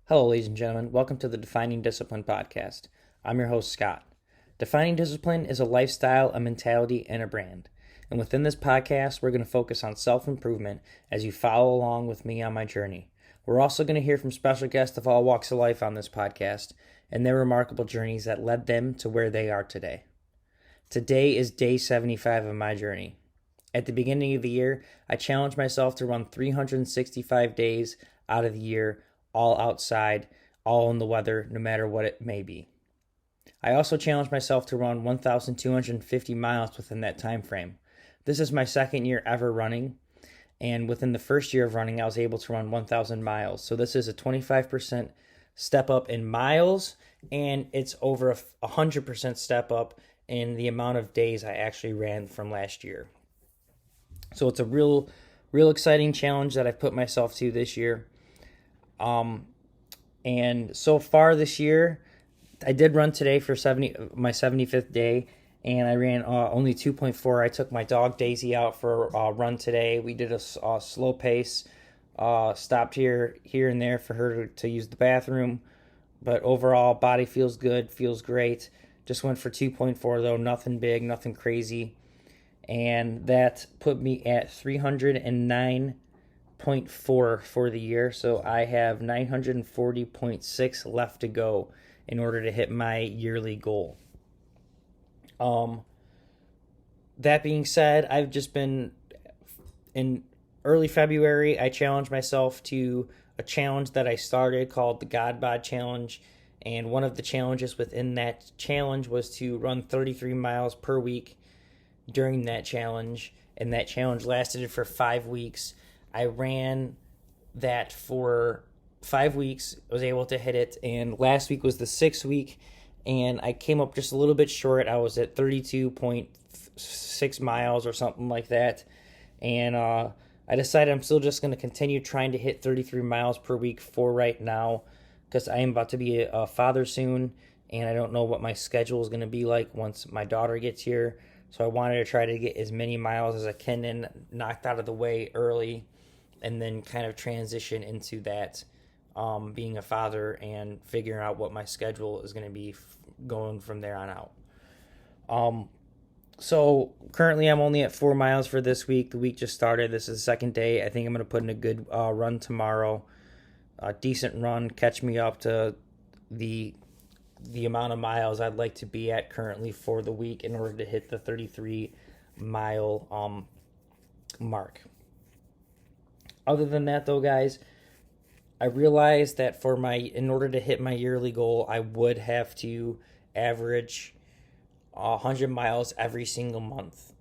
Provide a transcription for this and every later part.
Hello, ladies and gentlemen. Welcome to the Defining Discipline podcast. I'm your host, Scott. Defining discipline is a lifestyle, a mentality, and a brand. And within this podcast, we're going to focus on self-improvement as you follow along with me on my journey. We're also going to hear from special guests of all walks of life on this podcast and their remarkable journeys that led them to where they are today. Today is day 75 of my journey. At the beginning of the year, I challenged myself to run 365 days out of the year, all outside, all in the weather, no matter what it may be. I also challenged myself to run 1,250 miles within that time frame. This is my second year ever running, and within the first year of running, I was able to run 1,000 miles. So this is a 25% step up in miles, and it's over a 100% step up in the amount of days I actually ran from last year. So it's a real exciting challenge that I've put myself to this year. And so far this year, I did run today for my 75th day, and I ran only 2.4. I took my dog Daisy out for a run today. We did a slow pace, stopped here and there for her to use the bathroom, but overall, body feels good, feels great. Just went for 2.4 though, nothing big, nothing crazy, and that put me at 309.4 for the year, so I have 940.6 left to go in order to hit my yearly goal. That being said, I've just been in early February. I challenged myself to a challenge that I started called the God Bod Challenge, and one of the challenges within that challenge was to run 33 miles per week during that challenge, and that challenge lasted for 5 weeks. I ran that for 5 weeks, was able to hit it, and last week was the 6th week, and I came up just a little bit short. I was at 32.6 miles or something like that, and I decided I'm still just going to continue trying to hit 33 miles per week for right now, because I am about to be a father soon, and I don't know what my schedule is going to be like once my daughter gets here, so I wanted to try to get as many miles as I can in knocked out of the way early, and then kind of transition into that, being a father and figuring out what my schedule is going to be going from there on out. So currently I'm only at 4 miles for this week. The week just started. This is the second day. I think I'm going to put in a good run tomorrow. A decent run, catch me up to the amount of miles I'd like to be at currently for the week in order to hit the 33 mile mark. Other than that though, guys, I realized that in order to hit my yearly goal, I would have to average 100 miles every single month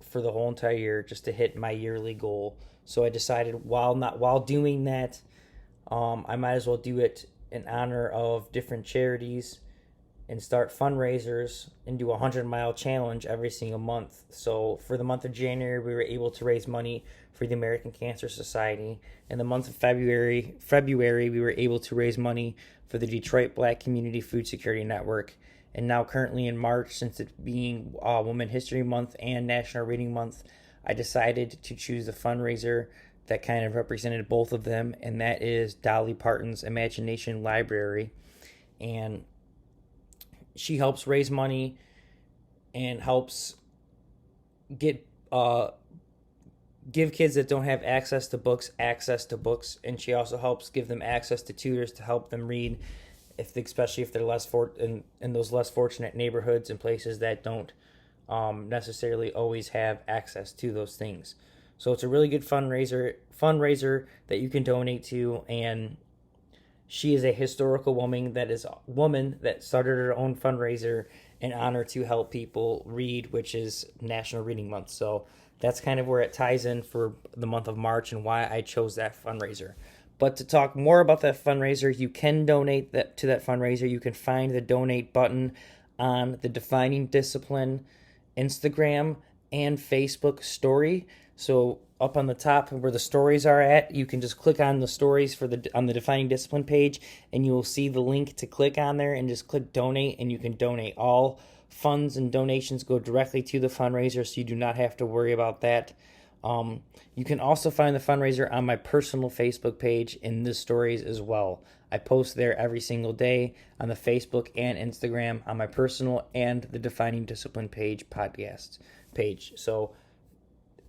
for the whole entire year just to hit my yearly goal. So I decided while doing that, I might as well do it in honor of different charities and start fundraisers and do a 100-mile challenge every single month. So for the month of January, we were able to raise money for the American Cancer Society. In the month of February, we were able to raise money for the Detroit Black Community Food Security Network. And now currently in March, since it being Women's History Month and National Reading Month, I decided to choose a fundraiser that kind of represented both of them, and that is Dolly Parton's Imagination Library. And she helps raise money and helps give kids that don't have access to books, and she also helps give them access to tutors to help them read, especially if they're in those less fortunate neighborhoods and places that don't necessarily always have access to those things. So it's a really good fundraiser that you can donate to, and she is a historical woman that started her own fundraiser in honor to help people read, which is National Reading Month. So that's kind of where it ties in for the month of March and why I chose that fundraiser. But to talk more about that fundraiser, you can donate to that fundraiser. You can find the donate button on the Defining Discipline Instagram and Facebook story. So up on the top where the stories are at, you can just click on the stories on the Defining Discipline page, and you will see the link to click on there and just click donate, and you can donate. All funds and donations go directly to the fundraiser, so you do not have to worry about that. You can also find the fundraiser on my personal Facebook page in the stories as well. I post there every single day on the Facebook and Instagram, on my personal and the Defining Discipline page podcast page. So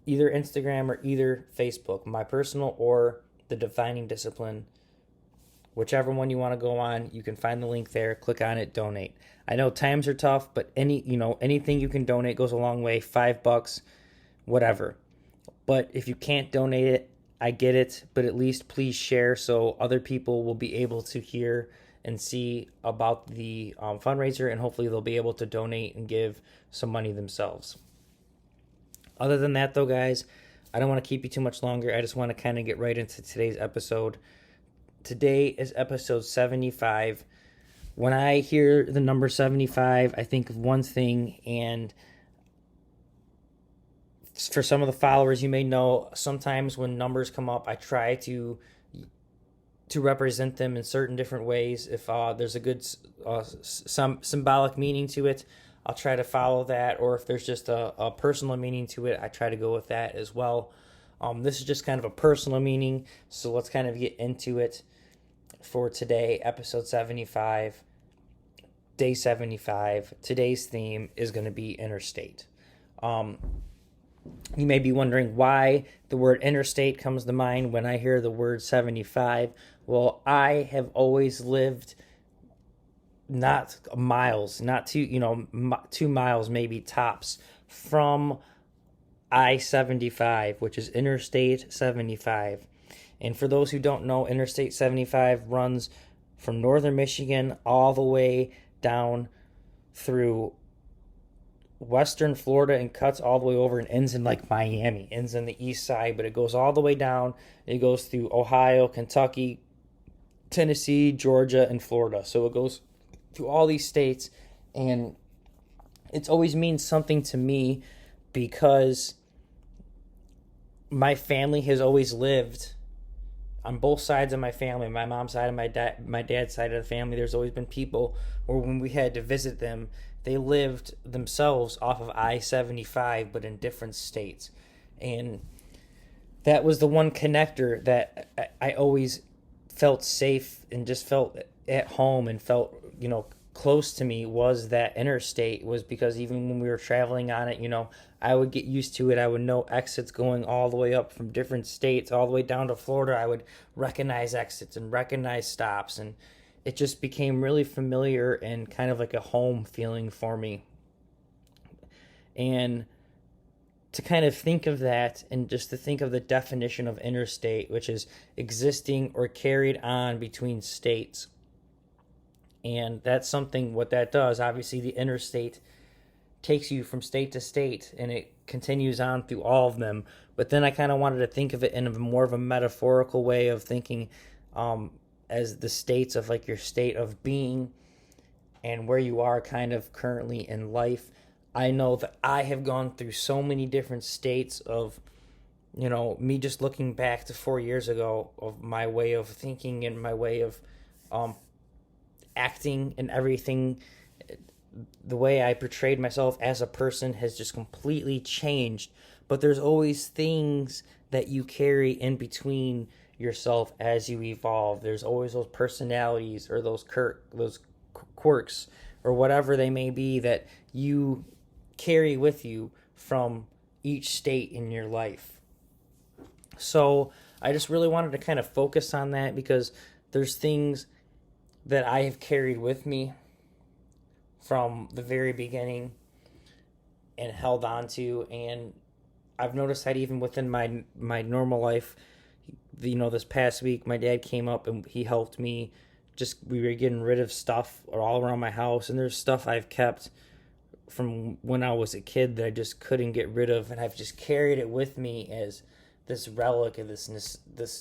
either Instagram or either Facebook, my personal or the Defining Discipline, whichever one you want to go on, you can find the link there, click on it, donate. I know times are tough, but anything you can donate goes a long way. $5, whatever. But if you can't donate it, I get it, but at least please share so other people will be able to hear and see about the fundraiser, and hopefully they'll be able to donate and give some money themselves. Other than that, though, guys, I don't want to keep you too much longer. I just want to kind of get right into today's episode. Today is episode 75. When I hear the number 75, I think of one thing, and for some of the followers, you may know, sometimes when numbers come up, I try to represent them in certain different ways. If there's a good some symbolic meaning to it, I'll try to follow that, or if there's just a personal meaning to it, I try to go with that as well. This is just kind of a personal meaning, so let's kind of get into it for today, episode 75, day 75. Today's theme is going to be Interstate. You may be wondering why the word interstate comes to mind when I hear the word 75. Well, I have always lived not miles, not 2 miles maybe tops from I-75, which is Interstate 75. And for those who don't know, Interstate 75 runs from northern Michigan all the way down through western Florida and cuts all the way over and ends in like Miami, ends on the east side, but it goes all the way down. It goes through Ohio, Kentucky, Tennessee, Georgia, and Florida. So it goes through all these states, and it's always means something to me because my family has always lived on both sides of my family, my mom's side and my dad's side of the family. There's always been people where when we had to visit them, they lived themselves off of I-75, but in different states. And that was the one connector that I always felt safe and just felt at home and felt, close to me, was that interstate. Was because even when we were traveling on it, I would get used to it. I would know exits going all the way up from different states, all the way down to Florida. I would recognize exits and recognize stops, and it just became really familiar and kind of like a home feeling for me. And to kind of think of that, and just to think of the definition of interstate, which is existing or carried on between states. And that's something, what that does, obviously the interstate takes you from state to state, and it continues on through all of them. But then I kind of wanted to think of it in a more of a metaphorical way of thinking, as the states of like your state of being and where you are kind of currently in life. I know that I have gone through so many different states of, me just looking back to 4 years ago, of my way of thinking and my way of acting and everything. The way I portrayed myself as a person has just completely changed. But there's always things that you carry in between yourself as you evolve. There's always those personalities or those quirks or whatever they may be that you carry with you from each state in your life. So I just really wanted to kind of focus on that, because there's things that I have carried with me from the very beginning and held on to, and I've noticed that even within my normal life. This past week, my dad came up and he helped me. We were getting rid of stuff all around my house, and there's stuff I've kept from when I was a kid that I just couldn't get rid of, and I've just carried it with me as this relic of this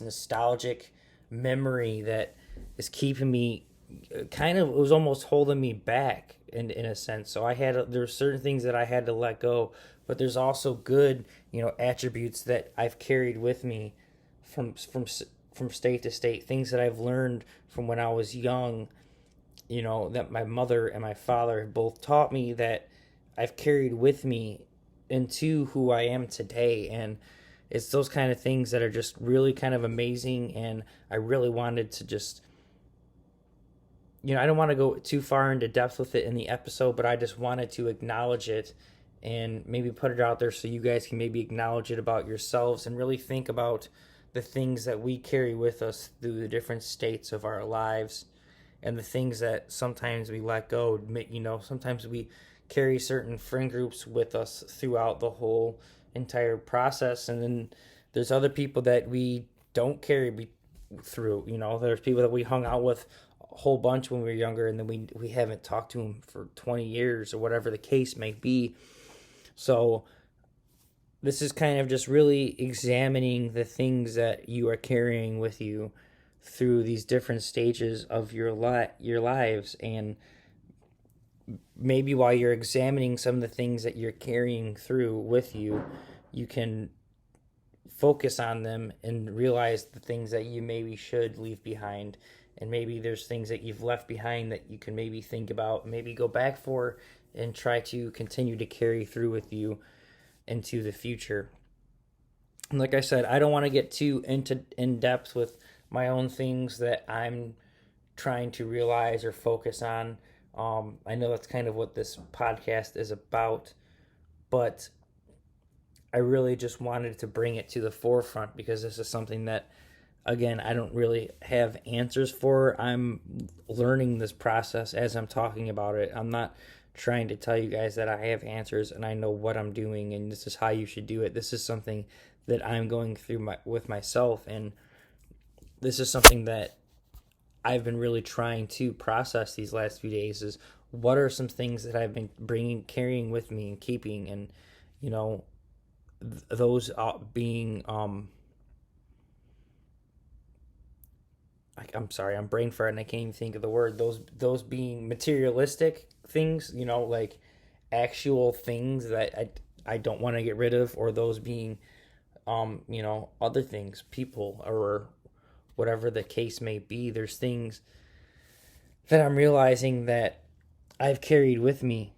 nostalgic memory that is keeping me kind of, it was almost holding me back in a sense. So there's certain things that I had to let go, but there's also good, attributes that I've carried with me from state to state, things that I've learned from when I was young, that my mother and my father have both taught me, that I've carried with me into who I am today. And it's those kind of things that are just really kind of amazing. And I really wanted to just, I don't want to go too far into depth with it in the episode, but I just wanted to acknowledge it and maybe put it out there so you guys can maybe acknowledge it about yourselves and really think about the things that we carry with us through the different states of our lives, and the things that sometimes we let go. Sometimes we carry certain friend groups with us throughout the whole entire process, and then there's other people that we don't carry through. There's people that we hung out with a whole bunch when we were younger, and then we haven't talked to them for 20 years or whatever the case may be. So this is kind of just really examining the things that you are carrying with you through these different stages of your lives. And maybe while you're examining some of the things that you're carrying through with you, you can focus on them and realize the things that you maybe should leave behind. And maybe there's things that you've left behind that you can maybe think about, maybe go back for, and try to continue to carry through with you into the future. And like I said, I don't want to get too in depth with my own things that I'm trying to realize or focus on. I know that's kind of what this podcast is about, but I really just wanted to bring it to the forefront because this is something that, again, I don't really have answers for. I'm learning this process as I'm talking about it. I'm not trying to tell you guys that I have answers and I know what I'm doing and this is how you should do it. This is something that I'm going through with myself, and this is something that I've been really trying to process these last few days. Is what are some things that I've been carrying with me and keeping, and those being I'm sorry, I'm brain farting. I can't even think of the word. Those being materialistic things, like actual things that I don't want to get rid of, or those being, other things, people, or whatever the case may be. There's things that I'm realizing that I've carried with me,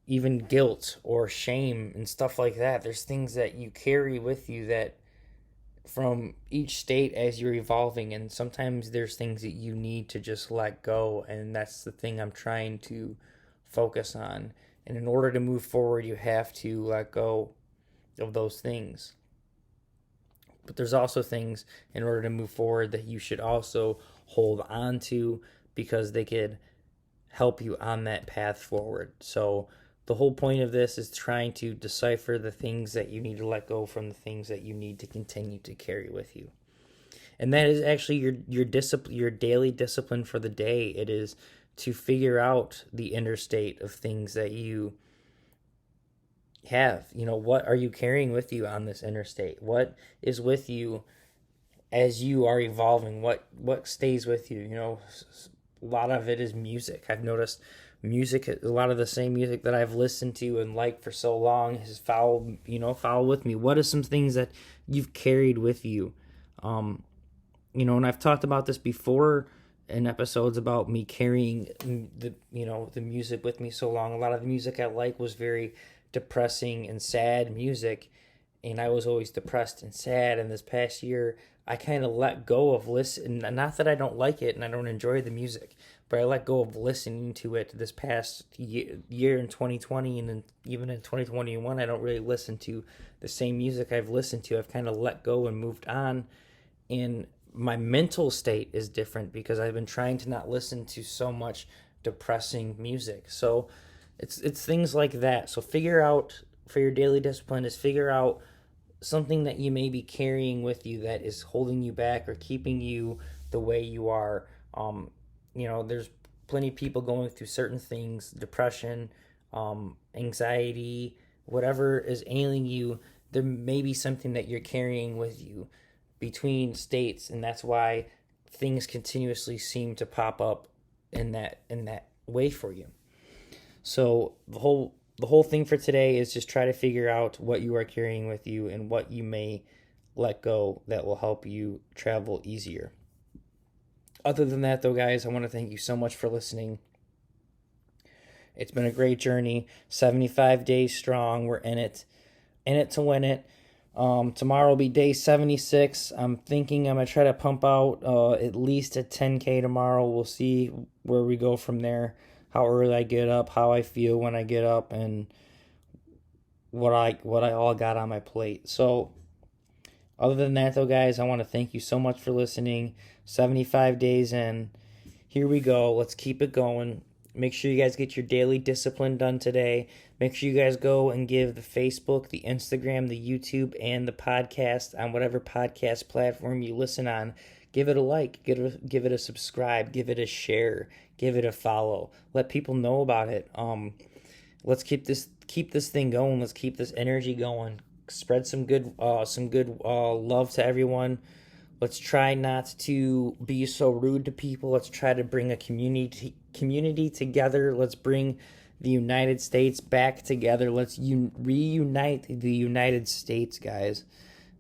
even guilt or shame and stuff like that. There's things that you carry with you that from each state as you're evolving, and sometimes there's things that you need to just let go, and that's the thing I'm trying to focus on. And in order to move forward, you have to let go of those things. But there's also things in order to move forward that you should also hold on to because they could help you on that path forward. So the whole point of this is trying to decipher the things that you need to let go from the things that you need to continue to carry with you. And that is actually your daily discipline for the day. It is to figure out the interstate of things that you have. What are you carrying with you on this interstate? What is with you as you are evolving? What stays with you? A lot of it is music. I've noticed music, a lot of the same music that I've listened to and liked for so long has followed with me. What are some things that you've carried with you? And I've talked about this before in episodes about me carrying the music with me so long. A lot of the music I like was very depressing and sad music, and I was always depressed and sad. And this past year, I kind of let go of listen. Not that I don't like it and I don't enjoy the music, but I let go of listening to it this past year in 2020, and then even in 2021, I don't really listen to the same music I've listened to. I've kind of let go and moved on, and my mental state is different because I've been trying to not listen to so much depressing music. So it's things like that. So figure out, for your daily discipline, is figure out something that you may be carrying with you that is holding you back or keeping you the way you are. There's plenty of people going through certain things, depression, anxiety, whatever is ailing you. There may be something that you're carrying with you between states, and that's why things continuously seem to pop up in that way for you. So the whole thing for today is just try to figure out what you are carrying with you and what you may let go that will help you travel easier. Other than that, though, guys, I want to thank you so much for listening. It's been a great journey. 75 days strong. We're in it to win it. Tomorrow will be day 76. I'm thinking I'm going to try to pump out at least a 10K tomorrow. We'll see where we go from there, how early I get up, how I feel when I get up, and what I all got on my plate. So other than that, though, guys, I want to thank you so much for listening. 75 days in. Here we go. Let's keep it going. Make sure you guys get your daily discipline done today. Make sure you guys go and give the Facebook, the Instagram, the YouTube, and the podcast on whatever podcast platform you listen on. Give it a like, give it a subscribe, give it a share, give it a follow. Let people know about it. Let's keep this thing going. Let's keep this energy going. Spread some good love to everyone. Let's try not to be so rude to people. Let's try to bring a community together. Let's bring the United States back together. Let's reunite the United States, guys.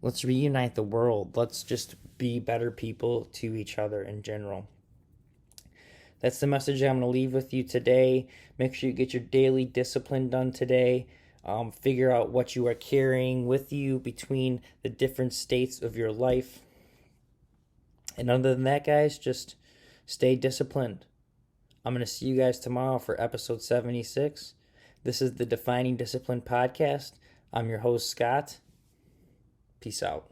Let's reunite the world. Let's just be better people to each other in general. That's the message I'm going to leave with you today. Make sure you get your daily discipline done today. Figure out what you are carrying with you between the different states of your life. And other than that, guys, just stay disciplined. I'm going to see you guys tomorrow for episode 76. This is the Defining Discipline podcast. I'm your host, Scott. Peace out.